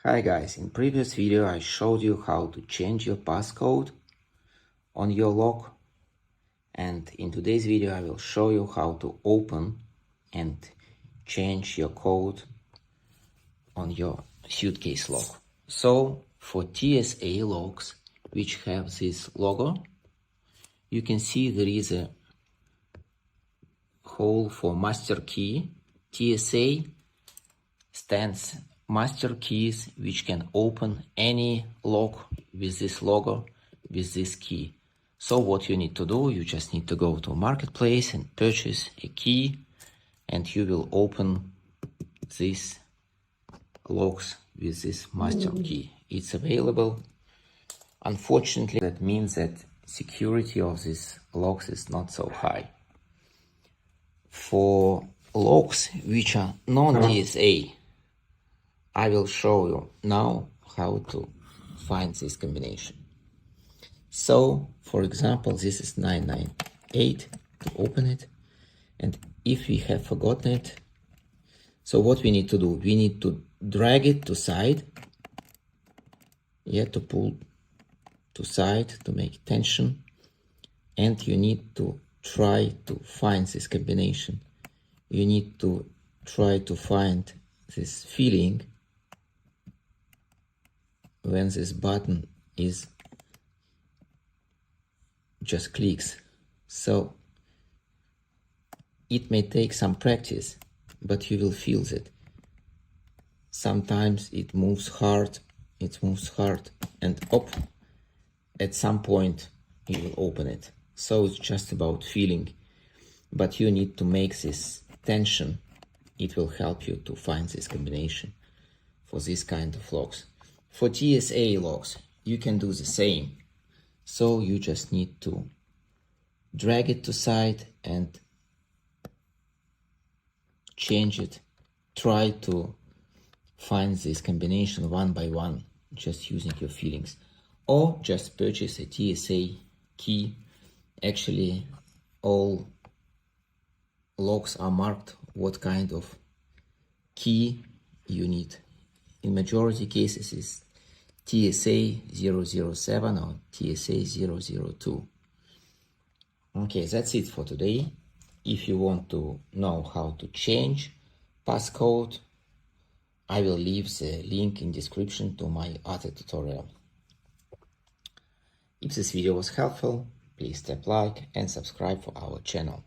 Hi guys, in previous video I showed you how to change your passcode on your lock, and in today's video I will show you how to open and change your code on your suitcase lock. So for TSA locks which have this logo, you can see there is a hole for master key. TSA stands master keys which can open any lock with this logo, with this key. So what you need to do, you just need to go to marketplace and purchase a key, and you will open these locks with this master key. It's available. Unfortunately, that means that security of these locks is not so high. For locks which are non-TSA, I will show you now how to find this combination. So, for example, this is 998 to open it. And if we have forgotten it, so what we need to do, we need to drag it to side. To pull to side to make tension. And you need to try to find this combination. You need to try to find this feeling when this button is just clicks. So it may take some practice, but you will feel that sometimes it moves hard, and at some point you will open it. So it's just about feeling, but you need to make this tension. It will help you to find this combination for this kind of locks. For TSA locks, you can do the same. So you just need to drag it to side and change it. Try to find this combination one by one, just using your feelings. Or just purchase a TSA key. Actually, all locks are marked what kind of key you need. In majority cases is TSA 007 or TSA 002. Okay, that's it for today. If you want to know how to change passcode, I will leave the link in description to my other tutorial. If this video was helpful, please tap like and subscribe for our channel.